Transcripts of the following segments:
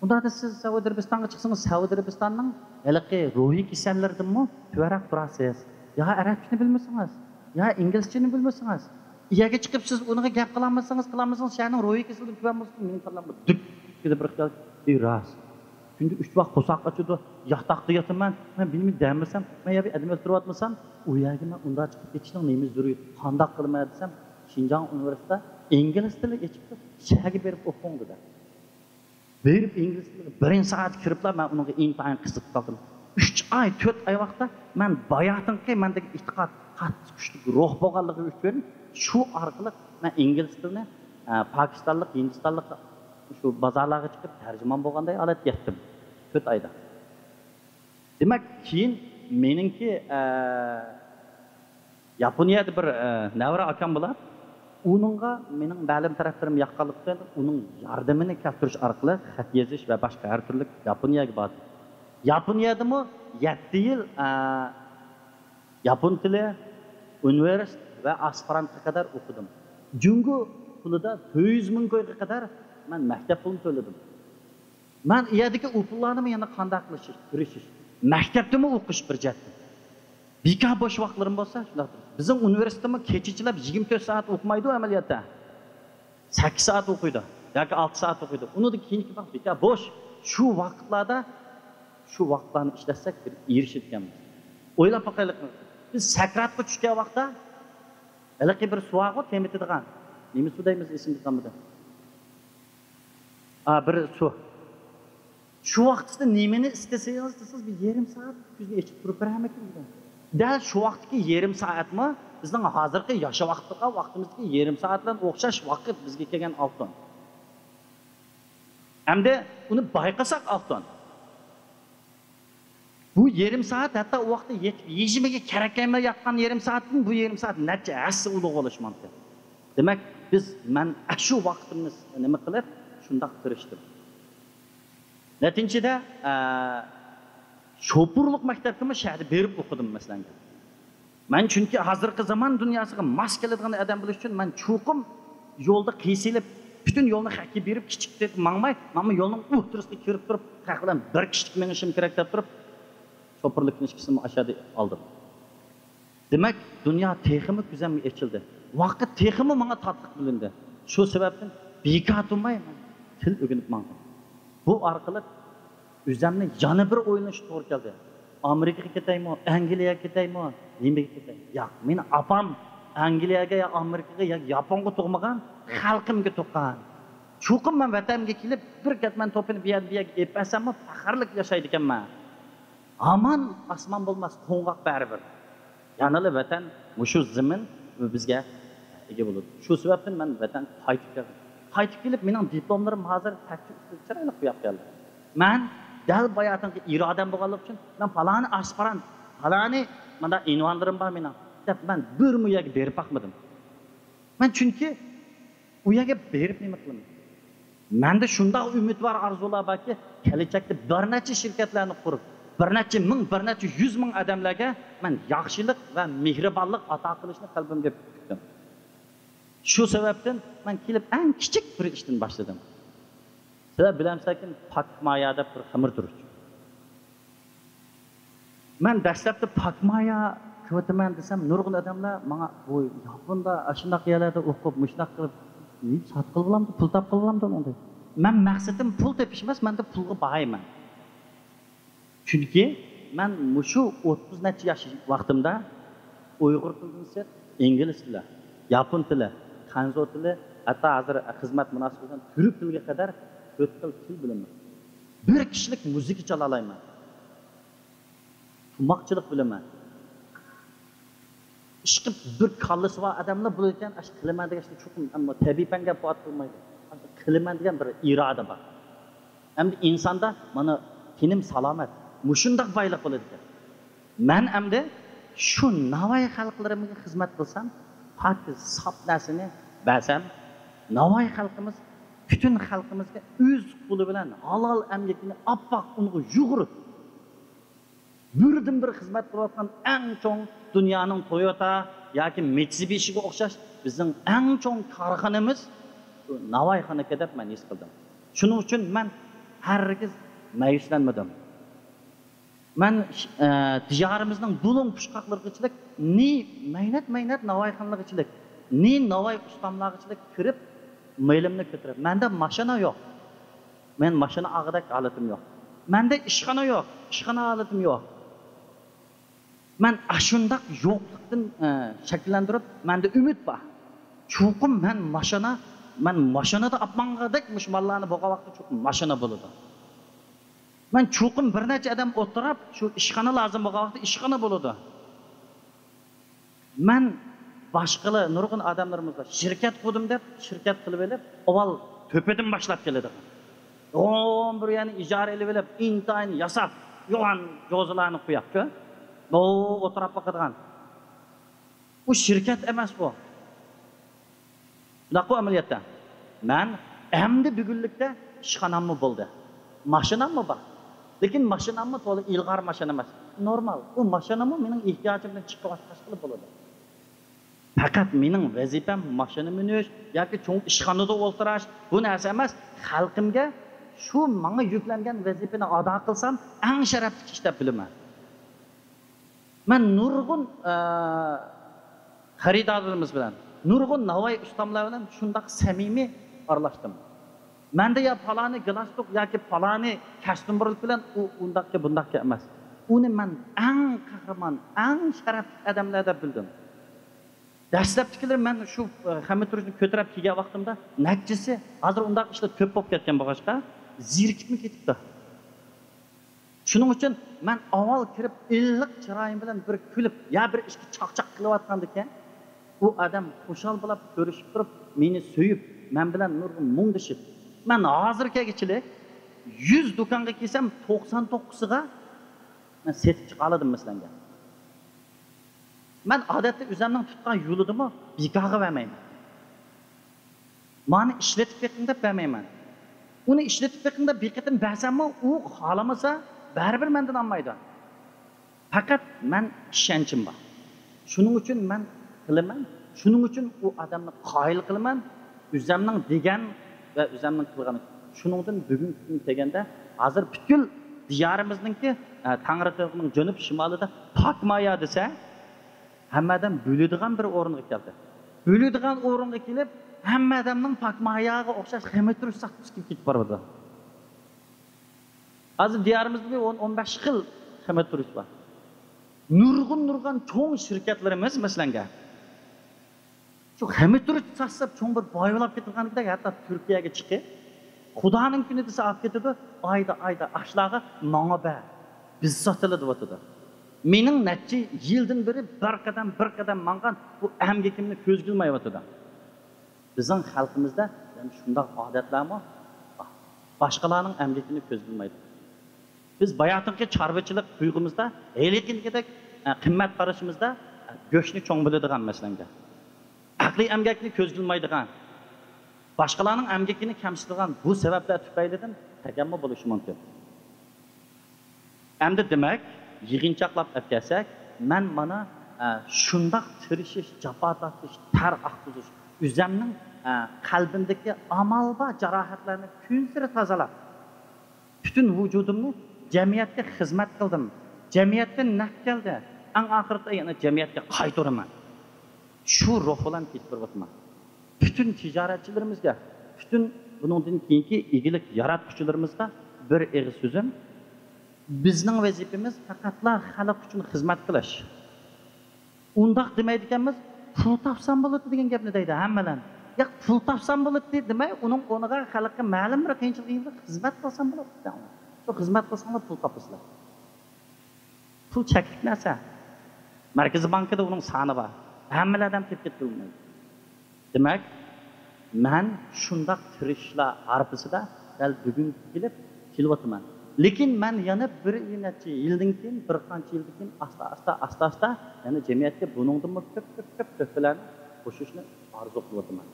Unda da siz Saudiya Arabistan'a çıksanız Saudiya Arabistan'ın elki ruhi kisellerden mi tüverak durasınız? Ya Arapçını bilmiyorsunuz, ya İngilizceni bilmiyorsunuz. İyaga çıkıp siz onu gap kılamazsanız şahının ruhi kiselden tüvenmezsiniz. Benim kallamı dük gidip bırakacak bir ras. Çünkü 3 vaqt qo'saq açıdı, yatakta yataman, ben bilmem demesem, ben ya bir adam öldürüp atmasam, o yerga ben unda çıkıp geçişinin neyimiz duruyor, qandaq qilmay desem, Şinjan Üniversitesi İngiliz tili geçip şehirge berip o'qing dedi. Berip İngiliz tili 1 saat kiriplar, ben onunla intayin qısıp kaldım. 3 ay, 4 ay vaqtda ben bayatınki mendeki itiqat, qattiq kuchli ruh bo'lganligi uchun shu orqali men ingliz tilini Pakistanlik, Hindistonlik şu bazarlarga chiqib tarjimon bo'lganday holat yetdim 4 oyda. Demak, keyin meningki Yaponiyada bir navra akam bo'lar. Uningga mening ma'lum taraflarim yoqqanlikdan uning yordamini keltirish orqali xat yozish va boshqa har turli Yaponiyaga bordim. Yaponiyadami 7 yil yapon tili, universitet ve aspirantga kadar o'qidim. Jungo pulida 400 ming ko'yga kadar men maktab pulini to'ladim. Men iyadagi u pullarni yana qanday qilish, maktabdami o'qish bir jatdi. Bika bosh vaqtlarim bo'lsa, shunday. Bizning universitetimiz kechichlab 24 soat o'qimaydi amaliyotda. 8 soat o'qiydi yoki 6 soat o'qiydi. Uni keyingi vaqt bika bosh. Shu vaqtlarda shu vaqtlarni ishlatsak bir erishitganmiz. O'ylab boqaylik. Biz sakratga tushgan vaqtda haliqi bir suvoqni temitadigan. Nima suv deymiz esimda qolmadi. Bir su. Şu vaqtda nimani istasangiz siz bir yarım saat ko'zni ochib turib beramakdir. Dal şu vaqtki yarım saatmi bizning hozirgi yasha vaqtimizga yarım saat bilan o'xshash vaqt bizga kelgan oltin. Hamda uni bayqasak oltin. Bu yarım saat hatta o vaqtda yejimiga kerak emas yotgan yarım saatdan bu yarım saat necha asli ulug' bo'lishi mumkin. Demak, men shu vaqtimiz nima qilib shundoq tirishdim. Neticede şopurluk maktabımı şehirde berip okudum mesela. Ben çünkü hazırki zaman dünyasına maskelediğin adam buluş için ben çoğum yolda kıysilip bütün yolunu hakki berip küçük deyip mağmay ama yolun uhtırısını kirip durup kakıdan bir kişilik menişim kerek deyip durup şopurluk ilişkisini aşağıda aldım. Demek dünya tekimi güzel mi açıldı. Vakit tekimi bana tatlık bilindi. Şu sebepten bekat olmayayım. Til öğrenip mağdım. Bu arkalık üzerine yanı bir oynaş doğru geldi. Amerika'ya gideyim mi, Anglia'ya gideyim mi, Lime'ye gideyim. Ya, benim apam Anglia'ya ya Amerika'ya ya Japon'a to'g'magan, xalqimga to'qqan. Çoğum ben vatanimga kelib, bir ketman topini bir yer epasam, faxrlik yaşaydı ekanman. Aman asman bo'lmas, qo'ng'oq baribir. Yanılı vatan, mushu zimin bizga ega bo'ladi. Shu sababdan men vatan qaytib keldim. Qaytib kelib, mening diplomlarim hozir chiroyli qo'yib keldi. Men dal bayatınki irodam bo'lganligi uchun men falani aspirant, falani menda ünvanlarım bor mening. Deb men bir muyaga berib boqmadim. Men chunki u yerga berib nima qilaman? Menda shunday umid var, arzular borki, kelajakda bir necha shirkatlarni qurib, bir necha ming, bir necha 100 ming odamlarga men yaxshilik va mehribonlik ato qilishni qalbimga tutdim. Şu sebepten ben kelib en küçük bir işten başladım. Sizler bilemsekin Pakmaya'da bir xamir duruş. Ben dastlabda Pakmaya kıvıtıman desem nurg'un adamlar bana bu Japonda aşındaq yerlerde o'qib, mushnaq qilib, satqil bo'lamdi, pul topqil bo'lamdi onday. Men maqsadim pul tepish emas, menda pulga boyman. Chunki men mushu 30 necha yosh vaqtimda Uyg'ur tilini, ingliz tili, yapon tili, Hanzo tili, hatta hozir xizmat munosabatidan turk tiliga qadar 4 til bilaman. Bir kishilik muzika chala olaman. Tumoqchilik bilaman. Ishqib bir kallasi bor odamlar bu ekan, ash qilaman degan cho'qim, ammo tabiiy fanga bo'at qilmaydi. Qilaman degan bir iroda bor. Endi insonda mana tinim salomat, mushundaq boylik bo'ladi ekan. Men endi shu Navoiy xalqlarimga xizmat qilsam, hatta sap narsani basam, Navoiy xalqimiz bütün xalqimizga o'z qo'li bilan halol emgakini oppoq unga yug'urib birdan bir xizmat qilayotgan eng cho'ng dunyoning Toyota yoki Mitsubishiga o'xshash bizning eng cho'ng korxonamiz Navoiy xonaka deb men his qildim. Shuning uchun men hargiz ma'yuslanmadim. Men tijorimizning bulun pushqoqlig'ichilik, ni maynat navoiyxonlig'ichilik, ni navoiy ustamlag'ichilik kirib, meylimni ko'tarib. Menda mashina yo'q. Men mashina ag'idak holatim yo'q. Menda ishxona yo'q, ishxona holatim yo'q. Men ashundaq yo'qlikdan shakllantirib, menda umid bor. Chuqum men mashinada apmangadak mushmallarni bo'lgan vaqtda chuqum mashina bo'ladi. Men chuqum bir necha odam o'tirib, shu ishxona lozim bo'lgan vaqtda ishxona bo'ladi. Men boshqalar nurg'un odamlarimizga shirkat qurdim deb, shirkat qilib olib, avval to'padan boshlab keladi. Bir yani ijara elib olib, intayin yasab, yo'g'an yo'zlarni qo'yapti. O'tirib baqadigan. Bu shirkat emas bu. Bunaqa amaliyotda. Men endi bugunlikda ishxonammi bo'ldi. Mashinammi bor. Lekin mashinammi to'liq ilg'or mashina emas. Normal. Bu mashinammi mening ehtiyojimdan chiqib qilib bo'ladi. Faqat mening vazifam mashina minish yoki cho'ng ishxonada o'tirish bu narsa emas. Xalqimga shu menga yuklangan vazifani ado qilsam, eng sharafli ish deb bilaman. Men nurg'un xaridorlarimiz bilan, nurg'un navoiy ustamlar bilan shundoq samimiy aralashdim. Menda ya falani glastuk yoki falani kostyumlar bilan u undaqqa bundaqqa emas. Uni men eng qahramon, eng sharafli odamlar deb bildim. Dastlabkilar men shu Hamid Turishni ko'tarib kelgan vaqtimda natijasi hozir undaq ishlar ko'p bo'lib ketgan bo'lg'achqa zirkitmi ketibdi. Shuning uchun men avval kirib illiq chiroyim bilan bir kulib, ya bir ishga chaqchaq qilayotgandikan, u odam xushal bo'lib ko'rishib turib, meni so'yib, men bilan nurg'un mungdishib. Men hozirgachilik 100 do'konga kelsam 99siga men setib chiqa oldim masalanga. Men odatda o'zimning tutgan yo'lidimi bekorga vermayman. Meni ishlatib beqing deb vermayman. Uni ishlatib beqing deb beqitim bersammi, u xohlamasa baribir mendan olmaydi. Faqat men ishonchim bor. Shuning uchun men qilaman. Shuning uchun u odamni qoyil qilaman. O'zimning degan va o'zimning qilgani. Shuningdan bugun kun deganda hozir butkul diyorimizningki Tangritog'ning janub shimolida Pakmaya desa, hammadan bo'ladigan bir o'ringa keldi. Bo'ladigan o'ringa kelib, hamma odamning Pakmayaga o'xshash Hamid Turish saqtib ketib boradi. Hozir diyorimizda 10-15 xil Hamid Turish bor. Nurg'un cho'ng shirkatlarimiz masalanga. Shu Hamid Turish saqlab cho'ng bir boyolab ketilganida hatto Turkiyaga chiqib, Xudoning kuni desa olib ketadi, oyda ashlag'i menga ba. Biz sotiladi o'tadi. Mening necha yildan beri bir qadam mangan bu amgakimni ko'z qilmay o'tadi. Bizning xalqimizda yani shunday odatlarmi? Boshqalarning amgakini ko'z qilmaydi. Biz bayotinki chorvachilik tuyg'umizda, heliqingidek qimmat qarashimizda go'shtni cho'ng biladigan masalanga. Aqliy amgakni ko'z qilmaydigan, boshqalarning amgakini kamsitadigan bu sabablar tufaylidan tagamma bo'lishi mumkin. Endi demak, yig'inchoqlab o'tkasak, men mana shundoq tirishish, jafo tortish, tar aqtizish, o'zimning qalbimdagi amalba jarohatlarni kun sari tozalab, butun vujudimni jamiyatga xizmat qildim. Jamiyatga naf keldi. Eng oxirida yana jamiyatga qaytaraman. Shu ruh bilan ketib o'tman. Bütün tijoratchilarimizga, bütün buningdan keyingi egilik yaratuvchilarimizga bir og'iz so'zim. Bizning vazifamiz faqatlar xalq uchun xizmat qilish. Undaq demaydi ekanmiz, pul topsam bo'ladi degan gapni deydi hammalar. Yo'q, pul topsam bo'ladi demay, uning o'rniga xalqqa ma'lum bir qiyinchilikda xizmat qilsam bo'ladi. Shu xizmat qilsanglar pul topasizlar. Pul cheklik narsa. Markaziy bankda uning soni bor. Hammalardan tepib ketmaydi. Demak, men shundoq tirishlar arpasida dal bugun kelyapman. Lekin men yana bir necha yildan keyin, bir qancha yildan keyin asta yana jamiyatga buningdan ko'p bilan qo'shishni orzu qilyapman.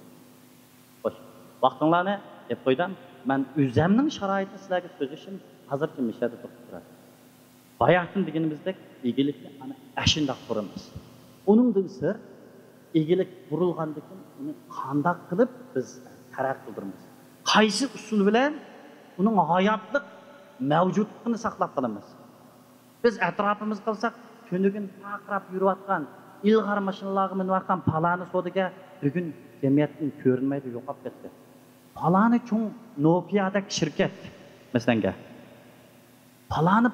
Xo'sh, vaqtinglarni deb qo'ydim. Men o'zimning sharoitni sizlarga so'zlashim hozircha mishada to'xtab turadi. Bayotin deganimizdek egilikni ana ashundoq quramiz. Uningdan sir egilik burilgandan keyin uni qandoq qilib biz taraq qildiramiz. Qaysi usul bilan uning hayotlik mavjudligini saqlab qolamiz. Biz atrofimiz qilsak, tunugin taqrab yurayotgan, ilg'or mashinalarga minayotgan palani sodiga bugun jamiyatdan ko'rinmaydi, yo'qolib ketdi. Palani cho'ng Nokia'dagi shirkat, masalan,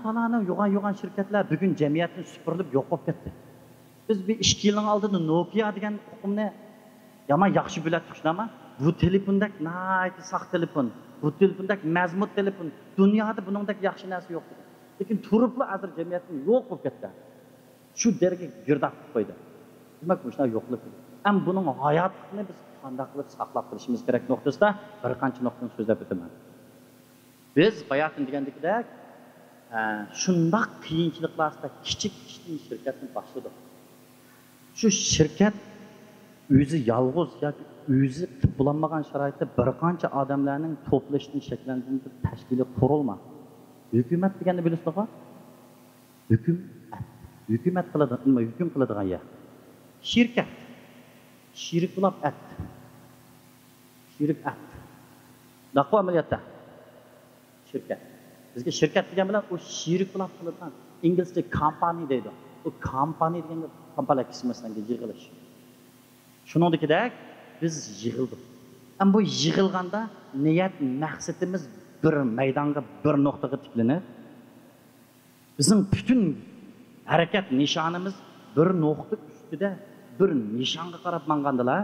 palani yo'g'on shirkatlar bugun jamiyatni supurilib yo'q bo'lib ketdi. Biz bir 2 yilning oldin Nokia degan huquqni yomon yaxshi bilatdik shunami? Bu telefondak nayt saq telefon, bu telefondak mazmut telefon. Dunyoda buningdek yaxshi narsa yo'q edi. Lekin turibli hozir jamiyatning yo'q bo'lib ketdi. Shu derga girdab qo'ydi. Demak, bu ishlar yo'qlik. Ham buning hayotini biz qanday qilib saqlab qolishimiz kerak nuqtasida bir qancha nuqtani so'zlab o'taman. Biz bayaqin degandekdek shundoq qiyinchiliklarda kichik shirkatni boshladik. Shu shirkat o'zi yolg'iz yoki o'zi bulanmagan sharoitda bir qancha odamlarning to'plashini shakllantirib tashkiliy qurilma. Hukumat degani bilasizmi? Hukumat qiladi, nima hukm qiladigan yer. Shirkat. Shirik bo'lib Shirik Naqo amaliyotda. Shirkat. Bizga shirkat degan bilan o shirik bo'lib qiladigan inglizcha company deydi. O company deganda kompaniylar qismasidan yig'ilish. Shuningdek, biz yig'ildik. Ham bu yig'ilganda niyat maqsadimiz bir maydonga, bir nuqtaga tiklanib, bizim bütün harakat nishonimiz bir nuqta ustida bir nishonga qarab mangandilar.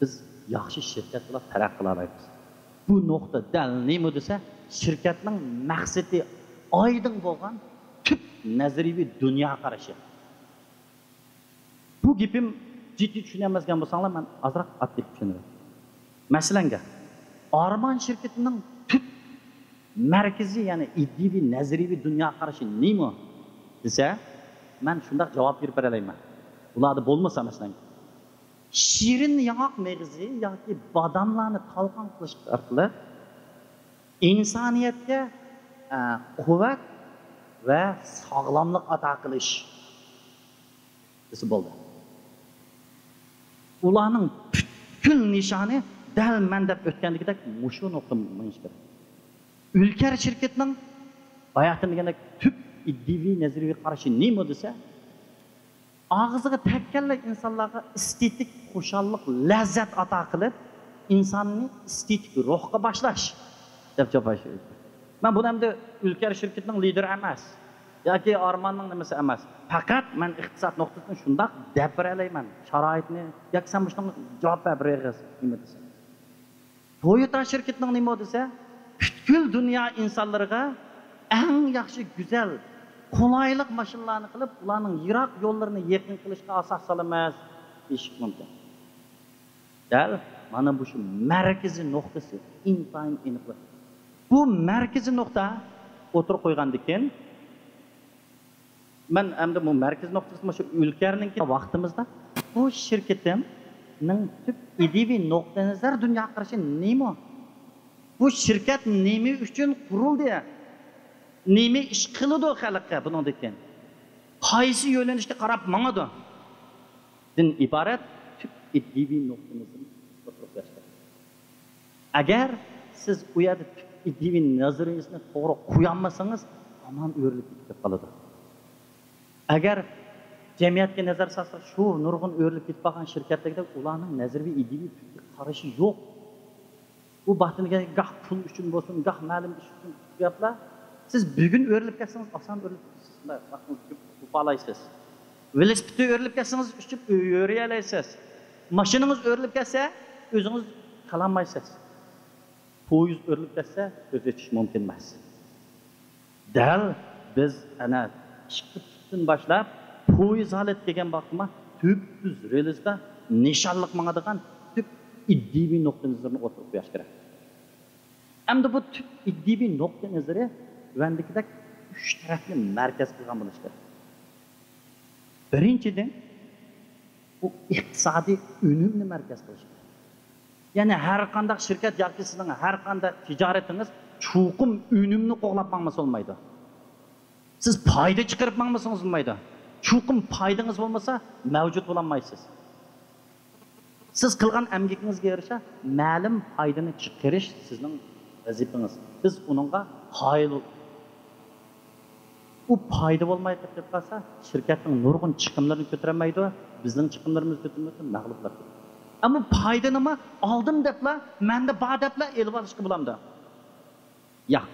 Biz yaxshi shirkat bilan taraqqiy qila olamiz. Bu nuqta dal nima desa, shirkatning maqsadi oydin bo'lgan tüp nazariy dunyo qarashi. Bu gapim ciddi tushunamazgan bo'lsanglar, men azroq atlik tushunaman. Masalan, Arman şirketining tüp merkezi, yani iddiy nazariy dunyo qarashi nima desa, men shunday javob berib beralayman. Ularda bo'lmasa masalan, shirin yong'oq meg'izi yoki badamlarni talqon qilish orqali insoniyatga quvvat va sog'lomlik ato qilish desa bo'ldi. Ularning butkul nishoni dal men deb o'tgandagidek mushu nuqta bo'lishdir. Ülker şirketining bayaqtin degandek tüp iddiy nazariy qarashi nima desa, og'ziga tekkanlar insonlarga estetik xushallik, lazzat ato qilib, insonni estetik ruhga boshlash deb javob berdi. Men bu hamda Ülker şirketining lideri emas, yoki Armanning nimasi emas. Faqat men iqtisod nuqtasidan shundoq deb beralayman. Sharoitni yoki sen shunga javob berasiz nima desa. Toyota şirketining nima desa, butkul dunyo insonlariga eng yaxshi, go'zal, qulaylik mashinalarni qilib, ularning yiroq yo'llarini yaqin qilishga asos solamiz deyish mumkin. Dal mana bu shu markaziy nuqtasi intayin aniqlik. Bu markaziy nuqta o'tirib qo'ygandikin, men endi bu markaziy nuqtasi shu Ülkerning vaqtimizda bu shirkatimning tüp iddiy nuqtai nazar dunyo qarashi nima? Bu şirket nemi üçün kuruldu ya, nemi iş kılıdı o xalqqa buningdek. Qaysi yo'nalishga qarab mangadi? Din iborat tüp iddiy nuqtamizni o'tirib. Agar siz u yerda tüp iddiy nazaringizni to'g'ri qo'ya olmasangiz, hamon o'rilib ketib qoladi. Agar jamiyatga nazar solsak, shu nurg'un o'rilib ketib qolgan shirkatlarda ularning nazariy iddiy qarashi yo'q. Bu baxtiniga gah pul uchun bo'lsin, gah ma'lum ish uchun gaplar. Siz bugun o'rilib ketsangiz, oson o'rilib ketasiz. Vaqtingizni qo'pollaysiz. Velosipedda o'rilib ketsangiz, uchib yuriy olasiz. Mashinangiz o'rilib ketsa, o'zingiz qalamaysiz. Poyezd o'rilib ketsa, o'tish mumkin emas. Dal biz ana 2 boshlab poyezd holat kelgan vaqtda tüp relsda nishonliq mangadigan iddiy nuqtai nazarni o'tirib qo'yish kerak. Endi bu tüp iddiy nuqtai nazari vandikidek 3 tarafli markaz qilgan bo'lish kerak. Birinchidan, bu iqtisodiy unumni markaz qilish kerak. Ya'ni har qanday shirkat yoki sizning har qanday tijoratingiz chuqum unumni qo'g'lab mangmasa olmaydi. Siz foyda chiqarib mangmasangiz olmaydi. Chuqum foydangiz bo'lmasa, mavjud bo'lolmaysiz. Siz qilgan emgekingizga yarasha ma'lum foydani chiqarish sizning vazifamiz. Biz uningga qoyil u foyda bo'lmay ketib qolsa, shirkatning nurg'un chiqimlarini ko'tarmaydi, bizning chiqimlarimiz ko'tarmaydi, mag'lublar. Ammo foyda nima? Oldim debla, menda bor debla elib olishga bo'lamdi. Yo'q.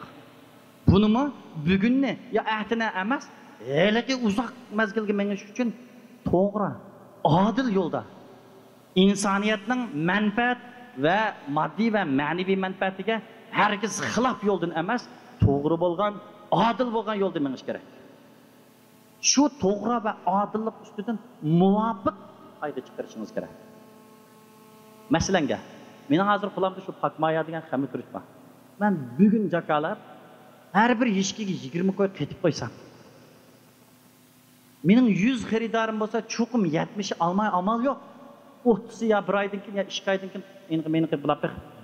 Bunimi bugunni yo atini emas, haliga uzoq mazgilga menish uchun to'g'ri, adil yo'lda insoniyatning manfaat va moddiy va ma'naviy manfaatiga hargiz xilof yo'ldan emas, to'g'ri bo'lgan, adil bo'lgan yo'lda menish kerak. Shu to'g'ri va adillik ustidan muvofiq foyda chiqarishingiz kerak. Masalanga, mening hozir qo'limda shu Pakmaya degan xamir turish bor. Men bugun jakalab har bir eshkiga 20 qo'y qetib qo'ysam, mening 100 xaridorim bo'lsa, cho'qim 70 olmay amal yo'q. 30 ya bir oydan keyin ya 2 oydan keyin meni qilib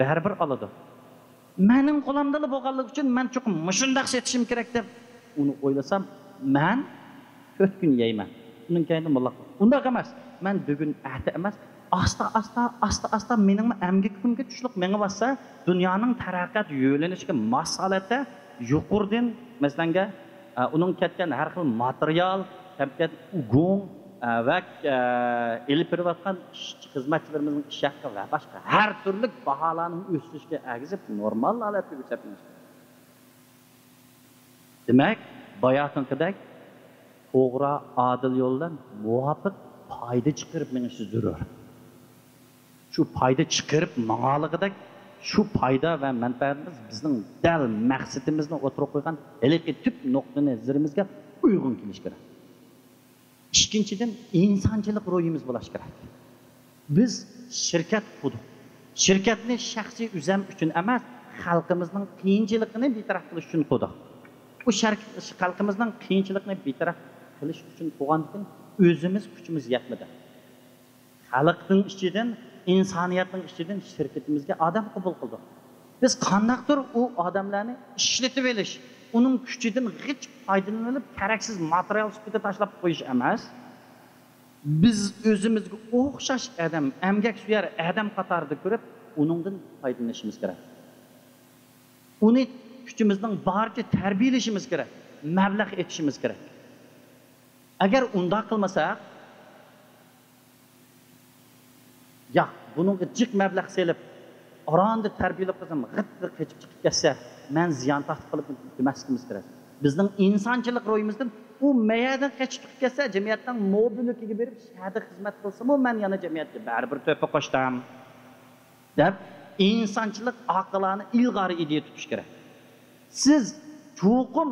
baribir oladi. Mening qo'limda bo'lganligi uchun men cho'qim mushundaq setishim kerak deb uni o'ylasam, men 4 kun yeyman. Undan keyin mulla. Unda emas. Men bugun ati emas, asta mening amgakimga tushliq menga bo'lsa, dunyoning taraqqiyot yo'linishiga mos holatda yuqordan, masalanga, uning ketgan har xil material, ketgan ugun va elib berayotgan xizmatchilarimizning ish haqqi va boshqa har turli baholarning o'sishiga agizib normal holatda o'sapmiz. Demak, bayotindek to'g'ri, adil yo'ldan muvofiq foyda chiqarib menish zarur. Shu foyda chiqarib ma'noligidek shu foyda va manfaatimiz bizning dal maqsadimizni o'tirib qo'ygan haliqi tub nuqtai nazarimizga uyg'un kelish kerak. Ikkinchidan, insonchilik ro'yimiz bo'lishi kerak. Biz shirkat qurdik. Shirkatni shaxsiy o'zim uchun emas, xalqimizning qiyinchiligini betaraf qilish uchun qurdik. Bu xalqimizning qiyinchiligini betaraf qilish uchun qurgandan o'zimiz kuchimiz yetmadi. Xalqning ichidan, insoniyatning ichidan shirkatimizga odam qabul qildik. Biz qandaqdir u odamlarni ishlatib olish, uning kuchidan g'ich foydalanib, keraksiz material sifatida tashlab qo'yish emas. Biz o'zimizga o'xshash odam, amgak suyar odam qatorida ko'rib, uningdan foydalanishimiz kerak. Uni kuchimizning boricha tarbiyalashimiz kerak, mablag' etishimiz kerak. Agar unda qilmasak, ya bunun jiq mablag' selib, oranda tarbiyalab qilsam, g'ittir qechib chiqib ketsa, men ziyon taxtib qilib demasligimiz kerak. Bizning insonchilik ro'yimizdan u mayadan qechib chiqib ketsa, jamiyatning mobilikiga berib, shahada xizmat qilsam, men yana jamiyatga baribir to'pa qo'shdim deb insonchilik aqlini ilg'ori ideya tutish kerak. Siz cho'qim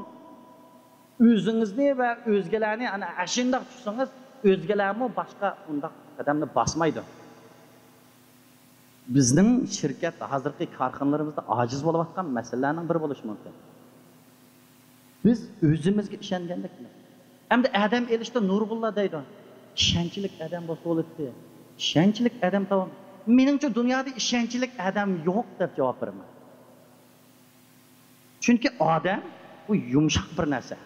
o'zingizni va o'zgalarni ana ashundoq tutsangiz, o'zgalarmi boshqa undaq qadamni bosmaydi. Bizning shirkat hozirgi korxonalarimizda ojiz bo'layotgan masalalarning biri bo'lishi mumkin. Biz o'zimizga ishongandek. Hamda adam elishda Nurg'ullo deydi. Ishonchlik adam bo'lsa bo'ladi. Ishonchlik adam tamom. Meningcha dunyoda ishonchlik adam yo'q deb javob beraman. Chunki odam bu yumshoq bir narsa.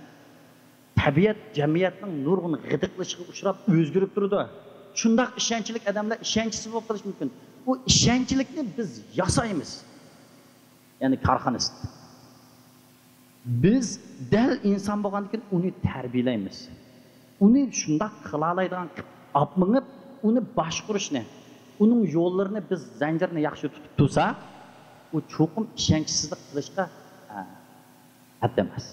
Tabiat jamiyatning nurg'un g'idiqlashiga uchrab o'zgarib turadi. Shundoq ishonchlik odamlar ishonchsiz bo'lib qolish mumkin. Bu ishonchlikni biz yasaymiz. Ya'ni korxonist. Biz dal inson bo'lgandan keyin uni tarbiyalaymiz. Uni shundoq qila oladigan qilib, uni boshqarishni, uning yo'llarini biz zanjirni yaxshi tutib tursak, u cho'qim ishonchsizlik qilishga emas.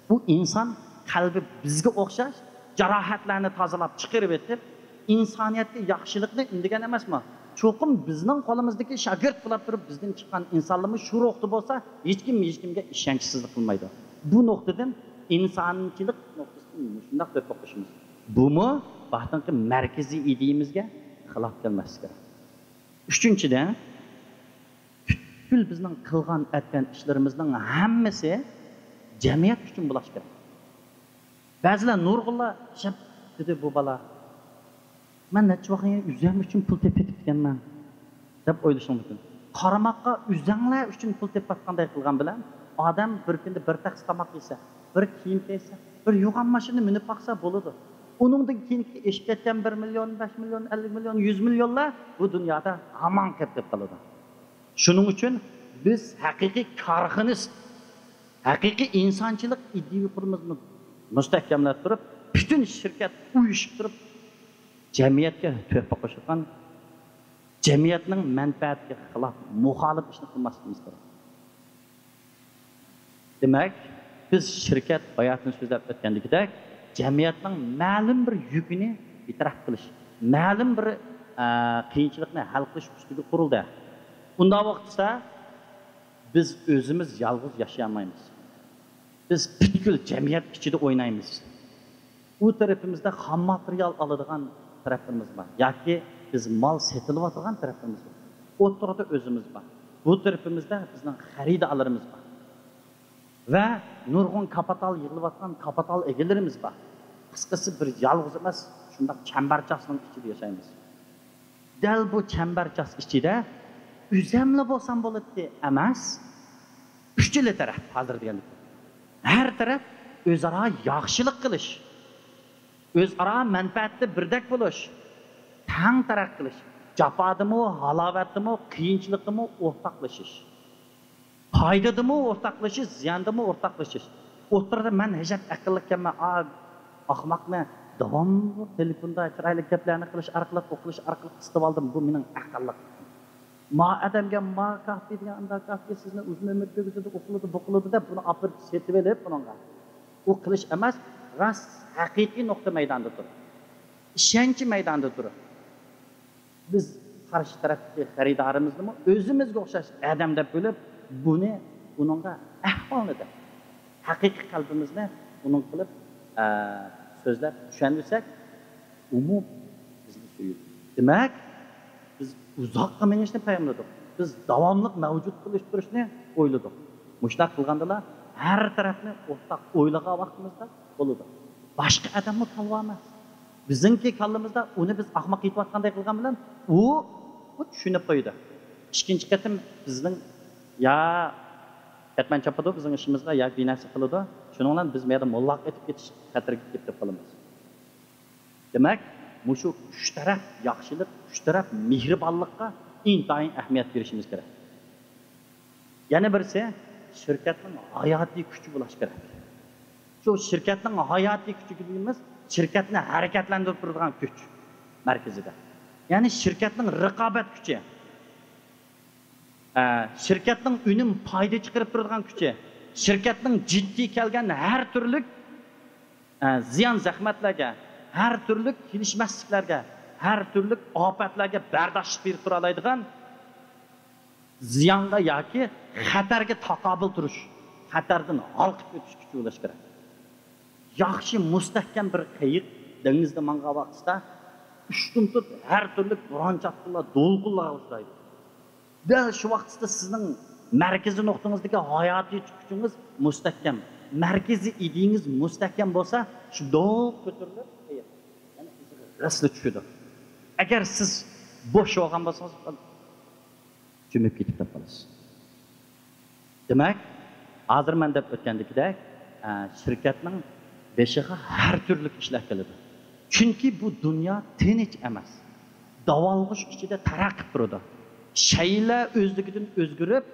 Bu inson qalbi bizga o'xshash jarohatlarni tozalab chiqarib etib, insoniyatga yaxshilikni undigan emasmi? Cho'qim bizning qo'limizdagi shagird qilib turib bizdan chiqqan insonlarimiz shu ruhda bo'lsa, hech kimga ishonchsizlik qilmaydi. Bu nuqtadan insonchilik nuqtasidan shundoq deb o'qishimiz. Bumi vaqtinki markaziy ideyamizga xilof kelmas kerak. Uchinchidan, bizning qilgan etgan ishlarimizning hammasi jamiyat uchun bo'lishi kerak. Ba'zilar Nurg'ullo shab dedi bu bola. Men necha vaqt o'zim uchun pul tepib ketganman deb o'ylashi mumkin. Qaramoqqa o'zinglar uchun pul tepayotganday qilgan bilan odam bir kunda bir taqs tomoq yesa, bir kiyim kiysa, bir yo'g'on mashina minib boqsa bo'ladi. Uningdan keyingi eshib ketgan 1 million, 5 million, 50 million, 100 millionlar bu dunyoda hamon ketib qoladi. Shuning uchun biz haqiqiy karxınist, haqiqiy insonchilik ideologiyamizni mustahkamlab turib, bütün şirket uyushib turib, jamiyatga tuhfa qo'shgan, jamiyatning manfaatiga xilof, muxolif ishni qilmasligimiz kerak. Demak, biz shirkat hayotini so'zlab o'tgandagidek, jamiyatning ma'lum bir yukini bitaraf qilish, ma'lum bir qiyinchilikni hal qilish ustiga qurildi. Unda vaqtda biz o'zimiz yolg'iz yashayolmaymiz. Biz butkul jamiyat ichida o'ynaymiz. U tarafimizda xam material oladigan tarafimiz bor. Yoki biz mal setilayotgan tarafimiz bor. O'rtada o'zimiz bor. Bu tarafimizda bizning xaridorlarimiz bor. Va nurg'un kapital yig'ilayotgan kapital egalarimiz bor. Qisqasi bir yolg'iz emas, shunday chambarchasning ichida yashaymiz. Dal bu chambarchas ichida o'zamla bo'lsam bo'ladi emas, uchala taraf hozir deganlik. Har taraf o'zaro yaxshilik qilish, o'zaro manfaatni birdek bo'lish, tang taraq qilish, jafodimi, halovatimi, qiyinchilikmi o'rtaqlashish. Foydadimi o'rtaqlashish, ziyondimi o'rtaqlashish. O'tirda men hajat aqllikkanman, ahmoqman, davomli telefonda chiroyli gaplarni qilish orqali o'qilish orqali qistib oldim. Bu mening aqllik. Ma adamga ma kahfi degan anda kahfi sizni uzun umr ko'rsatdi, o'qiladi, bo'qiladi deb buni olib setib olib bunga. U qilish emas, rast haqiqiy nuqta maydonda turib. İşenç maydonda turib. Biz qarshi tarafdagi xaridorimizni o'zimizga o'xshash odam deb bilib, buni uningga ahvolni deb haqiqiy qalbimizni uning qilib so'zlab tushundirsak, umum bizni suyudi. Demak, biz uzoqqa minishni payamladik. Biz davomli mavjud qilish turishni o'yladik. Mushtaq qilgandalar har tarafni o'rtaq o'ylagan vaqtimizda bo'ladi. Boshqa odamni tanlab emas. Bizinki kallamizda uni biz ahmoq aytayotganday qilgan bilan u tushunib qo'ydi. Ikkinchi qatim bizning ya ketman chapadi bizning ishimizga ya binasi qiladi. Shuning bilan biz meyda mollaq etib ketish xatarga ketib qolamiz. Demak, mushu uch taraf yaxshilik, uch taraf mehribonlikqa intayin ahamiyat berishimiz kerak. Yana birisi shirkatning hayotiy kuchi bo'lishi kerak. Shu shirkatning hayotiy kuchi deymiz, shirkatni harakatlantirib turadigan kuch markazida. Ya'ni shirkatning raqobat kuchi, shirkatning unum foyda chiqarib turadigan kuchi, shirkatning jiddiy kelgan har turli ziyon zahmatlarga, har turli kelishmasliklarga, har turli ofatlarga bardoshlik berib tura oladigan ziyonga yoki xatarga taqobil turish, xatardan olqib o'tish kuchi bo'lish kerak. Yaxshi mustahkam bir qayiq dengizda manga vaqtida ushtum tut har turli bo'ronchaqlar, do'lqinlar uchraydi. Dal shu vaqtda sizning markaziy nuqtangizdagi hayotiy kuchingiz mustahkam, markaziy idingiz mustahkam bo'lsa, shu do'q ko'tarilib qayiq. Ya'ni rasli tushadi. Agar siz bo'sh bo'lgan bo'lsangiz, cho'mib ketib qolasiz. Demak, hozir men deb o'tgandagidek, shirkatning beshiga har turli ishlar keladi. Chunki bu dunyo tinch emas. Davolg'ish ichida taraqqi turadi. Shaylar o'zligidan o'zgarib,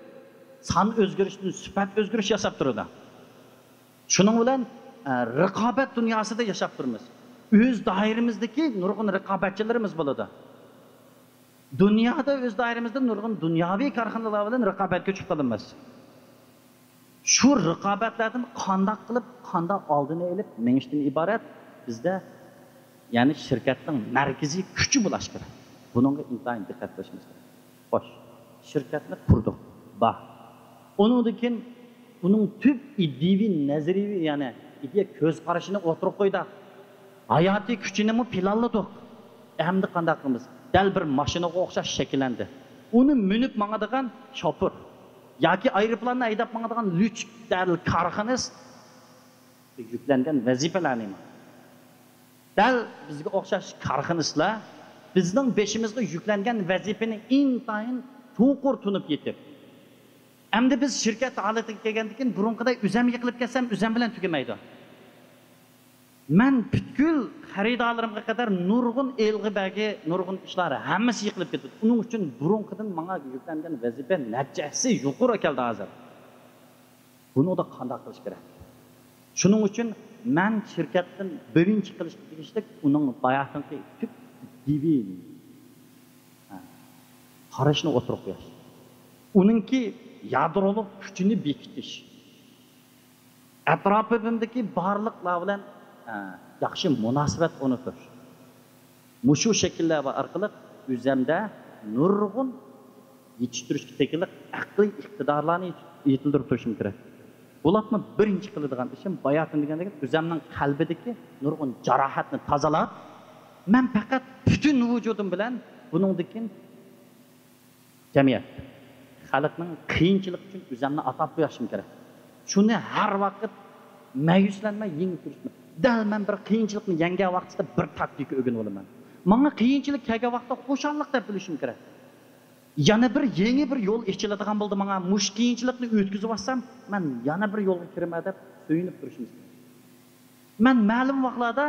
son o'zgarishdan sifat o'zgarish yasab turadi. Shuning bilan raqobat dunyosida yashab turamiz. O'z doiramizdagi nurg'un raqobatchilarimiz bo'ladi. Dunyoda o'z doiramizda nurg'un dunyoviy korxonalar bilan raqobatga chiqib qolamiz. Shu raqobatlardan qandoq qilib, qandoq oldini olib menishdan iborat bizda ya'ni shirkatning markaziy kuchi bo'lish kerak. Buningga intayin diqqat qilishimiz kerak. Xo'sh, shirkatni qurdik. Ba. Undan keyin uning tub iddiviy nazariy ya'ni ideya ko'z qarashini o'tirib qo'ydik. Hayotiy kuchini planladik. Endi qanday qilamiz? Dal bir mashinaga o'xshash shakllandi. Uni minib mangadigan shofir yoki aeroplanni haydab mangadigan lyuks dal korxonist yuklangan vazifalarni dal bizga o'xshash korxonistlar bizning beshimizga yuklangan vazifaning intayin to'qur tunib yetib. Endi biz shirkat holatiga kelgandan keyin burunqiday o'zam yiqilib kelsam, o'zam bilan tugamaydi. Men butkul xaridorlarimga qadar nurg'un elg'ibagi, nurg'un ishlari hammasi yiqilib ketdi. Uning uchun burunqidan menga yuklangan vazifa natijasi yuqori keldi hozir. Buni da qanday qilish kerak? Shuning uchun men shirkatdan birinchi qilish tegishlik uning bayotinki tub divin qarashni o'tirib qo'yish. Uningki yadroliq kuchini bekitish. Atrofimdagi barliqlar bilan yaxshi munosabat o'rnatish. Mushu shakllar orqali o'zimda nurg'un yetishtirishga tegishli aqliy iqtidorlarni yetildirib turishim kerak. Bularni birinchi qiladigan ishim bayotin degandek o'zimning qalbidagi nurg'un jarohatni tozalab, men faqat butun vujudim bilan buningdagi jamiyat, xalqning qiyinchilik uchun o'zimni atab qo'yishim kerak. Shuni har vaqt ma'yuslanmay yengib turishim. Dal men bir qiyinchilikni yengan vaqtida bir taktika o'rganib olaman. Menga qiyinchilik kelgan vaqtda xo'shallik deb bilishim kerak. Yana bir yangi bir yo'l ichiladigan bo'ldi menga mush qiyinchilikni o'tkazib olsam, men yana bir yo'lga kiraman deb so'yinib turishim kerak. Men ma'lum vaqtlarda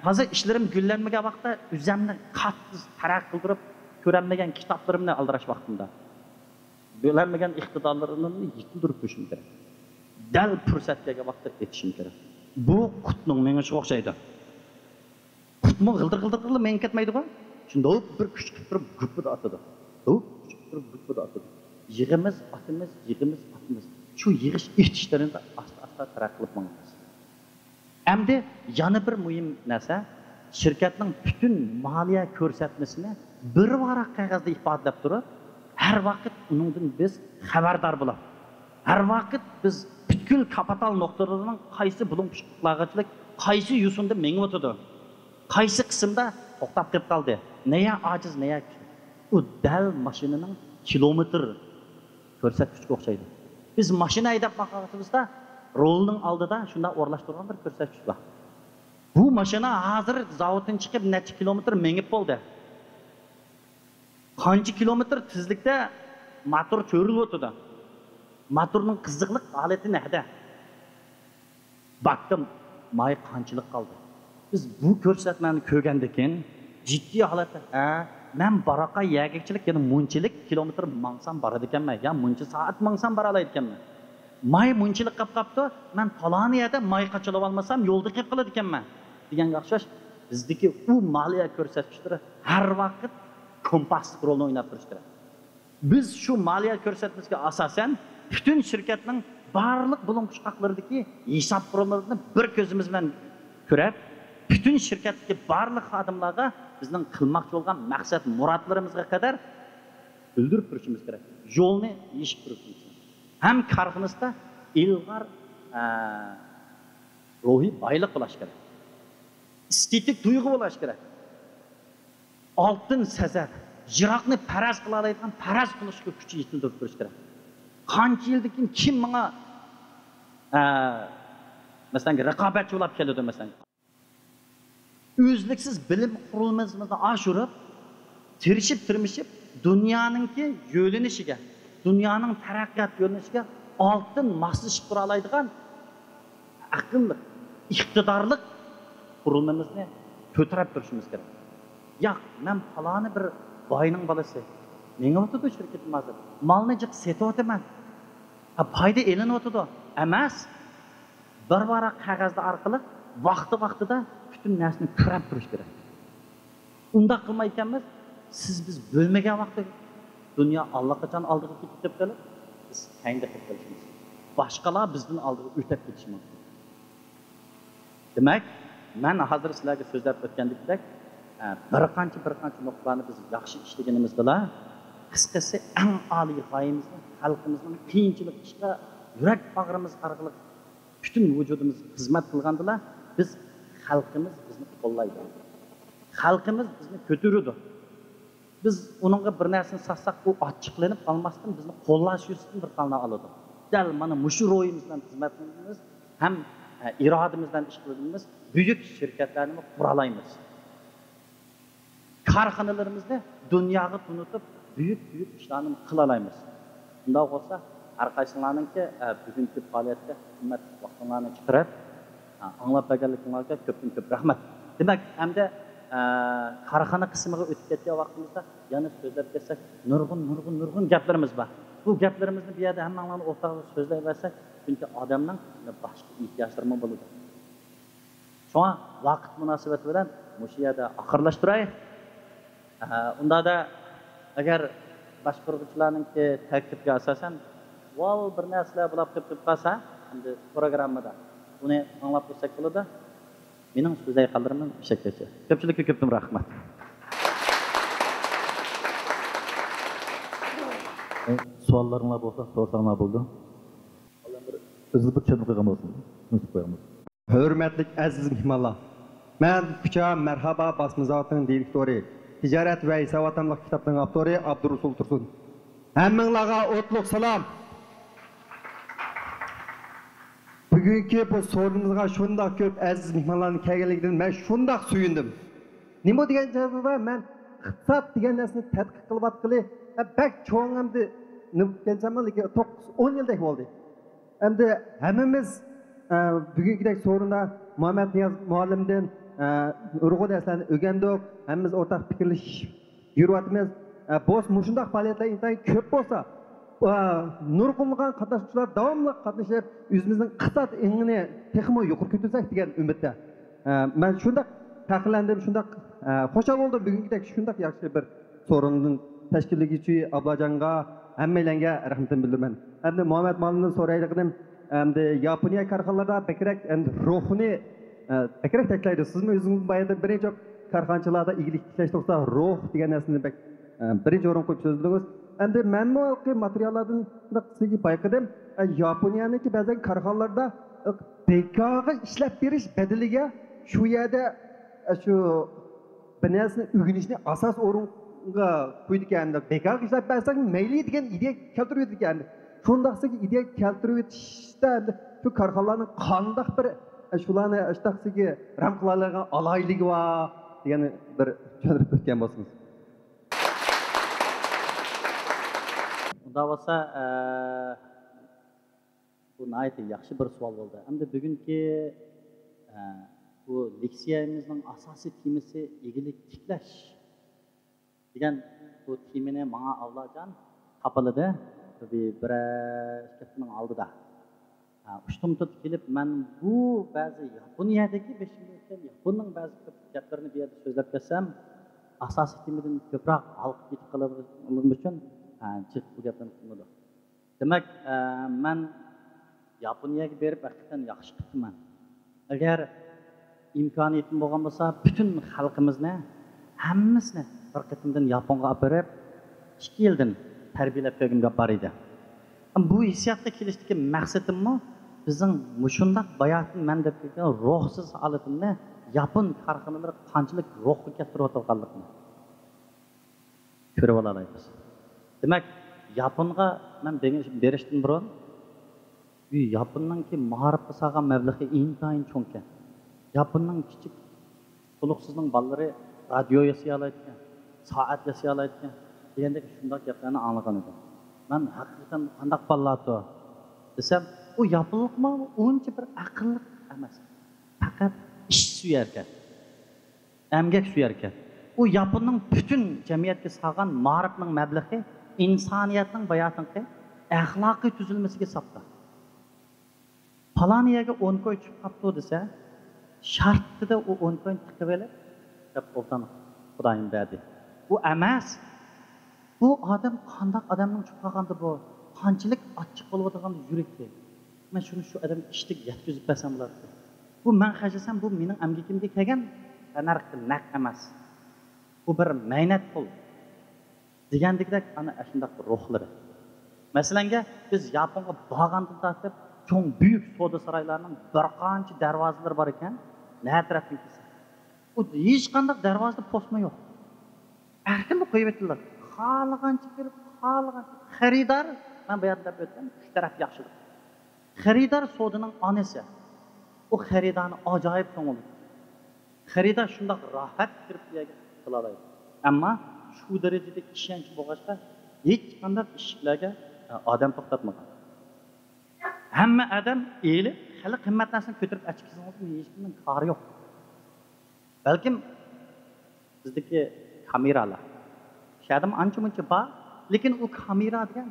hozir ishlarim gullanmagan vaqtda o'zimni qattiq taraq qildirib ko'rolmagan kitoblarimni aldirash vaqtimda bilinmagan iqtidorlarimni yitildirib turishim kerak. Dal fursat kelgan vaqtda etishim kerak. Bu qutning menga shu o'xshaydi. Qutmi g'ildir men ketmaydi-ku. Shunda bir kuch turib gupida atadi. Yig'imiz, atimiz. Shu yig'ish etishlarida asta taraq qilib mangamiz. Endi yana bir muhim narsa, shirkatning butun moliya ko'rsatmasini bir varaq qog'ozda ifodalab turib, har vaqt uningdan biz xabardor bo'lamiz. Har vaqt biz butkul kapital nuqtalarining qaysi bulunqichliqlargachilik, qaysi yusunda mengib o'tadi. Qaysi qismda to'xtab ketib qoldi. Naya ojiz, naya kuchli. U dal mashinaning kilometr ko'rsatkichga o'xshaydi. Biz mashina haydab boqayotibizda rolning oldida shunda o'rlashtirgan bir ko'rsatkich bor. Bu mashina hozir zavoddan chiqib necha kilometr mengib bo'ldi. Qancha kilometr tezlikda motor cho'rilib o'tadi. Motorning qiziqlik holati nada? Baktım, may qanchalik qoldi. Biz bu ko'rsatmani ko'rgandan jiddiy holatda, men baroqa yagikchilik, ya'ni munchilik kilometr mangsam boradi ekanman, ya muncha soat mangsam bora oladi ekanman. May munchilik qilib qapti, men falon yerda may qachilib olmasam yo'lda qilib qoladi ekanman. Deganga o'xshash, bizdagi u moliya ko'rsatkichlari har vaqt kompaslik rolini o'ynab turishi kerak. Biz shu moliya ko'rsatmasiga asosan bütün şirketning barliq bulunqichqoqlaridagi hisob qurollarini bir ko'zimiz bilan ko'rib, bütün şirketdagi barliq xodimlarga bizning qilmoqchi bo'lgan maqsad murodlarimizga qadar bildirib turishimiz kerak. Yo'lni yeshib turishimiz kerak. Ham korxonasida ilg'or ruhiy boylik bo'lish kerak. Estetik tuyg'u bo'lish kerak. Oltin sazar, yiroqni faraz qila oladigan faraz qilishga kuchi yetildirib turish kerak. Qancha yildan kim menga masalan raqobatchi bo'lib keladi masalan. O'zliksiz bilim qurilmamizni oshirib, tirishib dunyoninki yo'linishiga, dunyoning taraqqiyot yo'linishiga oltin moslashib tura oladigan aqlli, iqtidorli qurilmamizni ko'tarib turishimiz kerak. Yo'q, men faloni bir boyning bolasi. Menga o'tadi shirkatim hozir. Malni jiq setotaman. Payda elinib o'tadi. Emas, bir varaq qog'ozda orqali vaqtida bütün narsani ko'rib turish kerak. Unda qilmay ekanmiz, biz bo'lmagan vaqtda dunyo allaqachon oldiga ketib qolib, biz keyinga ketib qolishimiz. Boshqalar bizdan oldiga o'tib ketishi mumkin. Demak, men hozir sizlarga so'zlab o'tgandek, bir qancha nuqtalarni biz yaxshi ishlaganimiz bilan qisqasi eng oliy g'oyamizni xalqimizning qiyinchilik ishga yurak bag'rimiz orqali bütün vujudimiz xizmat qilgandilar, biz xalqimiz bizni qo'llaydi. Xalqimiz bizni ko'taradi. Biz uningga bir narsani satsak, u ochiqlanib qolmasdan bizni qo'llash yuzasidan bir qalna oladi. Dal mana mushu ro'yimizdan xizmat qilamiz, ham irodamizdan ish qilamiz, buyuk shirkatlarni qura olamiz. Korxonalarimizni dunyoga tunutib, buyuk ishlarni qila olamiz. Bunday bo'lsa, har qaysilariningki bugungi faoliyatga xizmat vaqtlarini chiqarib, anglab berganligingizga ko'p rahmat. Demak, hamda korxona qismiga o'tib ketgan vaqtimizda yana so'zlab ketsak, nurg'un gaplarimiz bor. Bu gaplarimizni bu yerda hammanglarni o'rtog'ida so'zlayversak, chunki odamning boshqa ehtiyojlari bo'ladi. Shunga vaqt munosabati bilan shu yerda oxirlashtiray. Unda da agar boshqaruvchilarningki taklifga asosan bir narsalar bo'lib qolsa, endi programmada uni anglab tursak bo'ladi. Mening so'zay qoldirimim shekilcha. Ko'pchilikka ko'p rahmat. Savollaringlar bo'lsa, so'rasanglar bo'ldi. O'zingiz bir tushunib qo'ygan bo'lsin. Tushunib qo'yamiz. Hürmetlik aziz mehmonlar. Men Kucha Merhaba basma zavodining direktori, Tijorat va Savotamlik kitobining avtori Abdurasul Tursun. Hammanglarga o'tliq salom. Bugungi bu so'rinimizga shundoq ko'p aziz mehmonlarning kelganligidan men shundoq suyundim. Nima degan javoba men iqtisod degan narsani tadqiq qilyaptili, bak cho'ngamdi nima degansamligi 9-10 yildek bo'ldi. Endi hammamiz bugünkidek so'rinda Muhammad Niyaz muallimdan urg'u darslarni o'rgandik. Hammamiz o'rtaq fikrlashib yuryapmiz. Bo'z mushundaq faoliyatlar intayin ko'p bo'lsa, nurg'unlagan qatnashchilar davomli qatnashib, o'zimizning iqtisod engini texmo yuqori ko'tarsak degan umidda. Men shundaq taqlandim, shundaq xushal bo'ldim bugünkidek shundaq yaxshi bir so'rinning tashkilotchisi Ablajonga, hammalarga rahmatimni bildiraman. Endi Muhammad muallimdan so'raydiganim endi Yaponiya korxonalarida bekrak endi ruhini bekrak taklaydi. Sizmi o'zingiz bayada birinchi korxonachilarda igilik ishlash to'g'risida ruh degan narsani birinchi o'rin qo'yib so'zladingiz. Endi men bu materiallardan qisqacha bayqadim. Yaponiyaniki ba'zan korxonalarda bekorga ishlab berish badaliga shu yerda shu bir narsani o'rganishni asos o'ringa qo'ydi ekan. Bekorga ishlab bersang mayli degan ideya keltirib ekan. Shundaqsiga ideya keltirib o'tishda shu korxonalarning qandoq bir shularni ishtaqsiga ram qilalarga aloyligi va degan bir tushuntirib o'tgan bo'lsangiz. Unda bo'lsa, bu nihoyatda yaxshi bir savol bo'ldi. Endi bugungi bu leksiyamizning asosiy temasi egilik tiklash degan bu temani menga Avlajon topildi. Bir ishning oldida. Ushtum tutib kelib, men bu ba'zi Yaponiyadagi 5-yil o'tgan Yaponning ba'zi gaplarini bu yerda so'zlab kelsam, asosiy temadan ko'proq halq yetib qoladigan uchun chiq bu gaplarni qilmadim. Demak, men Yaponiyaga berib haqiqatan yaxshi qildim. Agar imkoniyatim bo'lgan bo'lsa, butun xalqimizni, hammasini bir qatimdan Yaponga olib berib, 2 yildan tarbiyalab qo'ygimga bor edi. Bu hissiyotga kelishdagi maqsadimmi bizning mushundaq bayatın men deb kelgan ruhsiz holatimni Yapon korxonalari qanchalik ruhga keltirib o'tganligini ko'rib olaymiz. Demak, Yaponga men berishdan burun Yaponninki maharifga solgan mablag'i intayin cho'ng ekan. Yaponning kichik quloqsizning bolalari radio yasay oladi, soat yasay oladi degandek shunday gaplarni anglagan edim. Men haqiqatan qandaq bolalardi desam, u yaponlikmi, uncha bir aqlli emas. Faqat ish suyar ekan. Emgak suyar ekan. U Yaponning butun jamiyatga solgan ma'rifning mablag'i insoniyatning bayotinki axloqiy tuzilmasiga sapda. Palaniyaga 10 koy chiqib qapti desa, shartida u 10 koy tiqib olib, deb o'tan Xudoyim berdi. Bu emas. Bu odam qandoq odamning chiqib qolganda bu qanchalik ochiq bo'lib o'tirganda yurakda. Men shuni shu odam ishtik yetkazib bersam bo'lardi. Bu men xajlasam bu mening amgakimga kelgan naq emas. Bu bir mehnat pul. Degandekdak ana shunday ruhlari. Masalanga biz Yaponga borgandan tortib cho'ng buyuk savdo saroylarining bir qancha darvozalari bor ekan, na tarafdan kelsa. Bu hech qanday darvozada posma yo'q. Erkinlik qo'yib etdilar. Xalqancha kirib, xalqan xaridor, men bu yerda o'tdim, shu taraf yaxshi. Xaridor savdoning onasi. O xaridorni ajoyib ko'ngil. Xaridor shunday rohat kirib qila oladi. Ammo shu darajada ishonch bo'lg'achqa hech qanday ishlarga odam to'xtatmagan. Hamma odam elib hali qimmat narsani ko'tarib achkisangiz hech kimning kori yo'q. Balkim bizdagi kameralar. Shadim ancha-muncha bor, lekin u kamera degan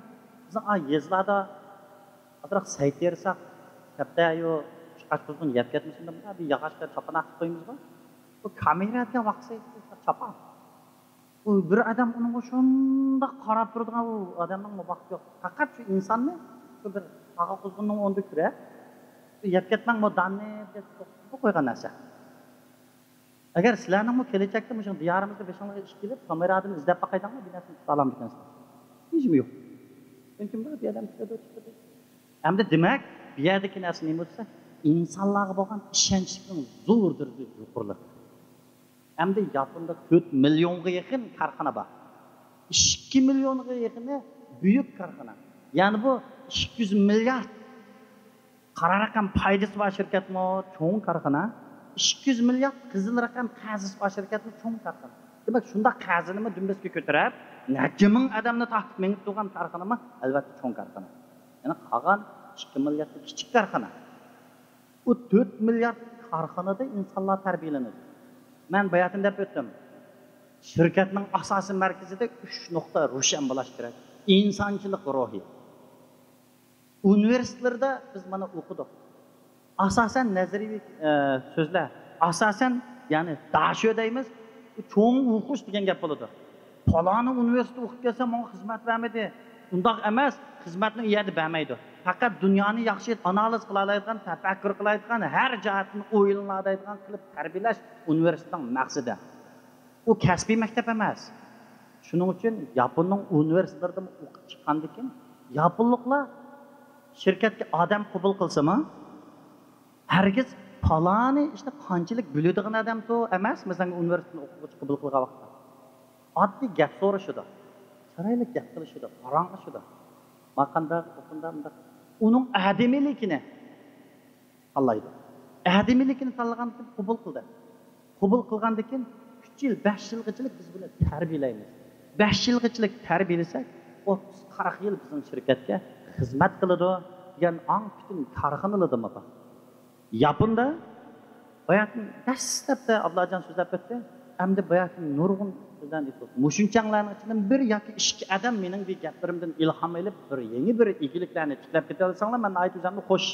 bizning yezlarda azroq sayt bersak, katta yo chiqash qilgan yeb ketmasin deb bir yog'ochga chapana qilib qo'ymizmi? Bu kamera degan vaqt chapan. U bir odam uni shunda qarab turadigan u odamning vaqti yo'q. Faqat shu insonni shu bir taqa qo'zg'onning o'rnida kira, yeb ketmang modanni deb qo'ygan narsa. Agar sizlarning bu kelajakda shu diyorimizda 5 ish kelib, kameradan izlab baqaysanglar, bir narsani tuta olamiz ekansizlar. Hech yo'q. Chunki bir odam chiqadi. Hamda demak, bu yerdagi narsa nima bo'lsa, insonlarga bo'lgan ishonchning zo'rdir deb yuqorilar. Hamda Yaponda 4 millionga yaqin korxona bor. 2 millionga yaqini buyuk korxona. Ya'ni bu 200 milliard qora raqam foydasi bor shirkatmi, cho'ng korxona. 200 milliard qizil raqam qarzisi bor shirkatmi, cho'ng korxona. Demak, shunda qarzini dumbasga ko'tarib, necha ming odamni taqib mengib turgan korxonami? Albatta cho'ng korxona. Ya'ni qolgan 2 milliard kichik korxona. U 4 milliard korxonada insonlar tarbiyalanadi. Men bayatında deb o'tdim. Shirkatning asosiy markazida 3 nuqta ro'shan bo'lishi kerak. İnsanchilik ruhi. Universitetlarda biz mana o'qidik. Asosan nazariy so'zlar, asosan ya'ni dasho deymiz, cho'ng o'qish degan gap bo'ladi. Faloni universitetda o'qib kelsa, menga xizmat bermaydi. Undaq emas, xizmatni u yerda bermaydi. Faqat dunyoni yaxshi analiz qila oladigan, tafakkur qila oladigan, har jihatini o'ylanadigan qilib tarbiyalash universitetning maqsadi. U kasbiy maktab emas. Shuning uchun Yaponning universitetlarida o'qib chiqqandan keyin yaponliklar shirkatga odam qabul qilsa-mi, hargiz faloni işte qanchalik biladigan odam to emas, masalan universitetni o'quvchi qabul qilgan vaqtda. Oddiy gap so'rashadi. Chiroyli gap qilishadi, qarang'ishadi. Maqanda, o'qunda, uning adamiligini tanlaydi. Adamiligini tanlagandan keyin qabul qildi. Qabul qilgandan keyin 3 yil, 5 yilgacha biz buni tarbiyalaymiz. 5 yilgacha tarbiyalasak, 30-40 yil bizning shirkatga xizmat qiladi degan ang butun korxonalardan bor. Yaponda bayatın dastlabda Ablajon so'zlab o'tdi. Hamda bayatın nurg'un so'zdan aytdi. Mushunchanglarning ichidan bir yoki 2 odam mening bu gaplarimdan ilhom olib, bir yangi bir igiliklarni tiklab keta olsanglar, men aytuvimni xo'sh.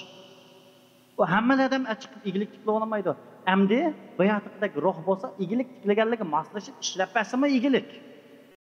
Bu hamma odam achiq igilik tiklab olmaydi. Hamda bayatidagi ruh bo'lsa, igilik tiklaganligi moslashib ishlab bersami igilik.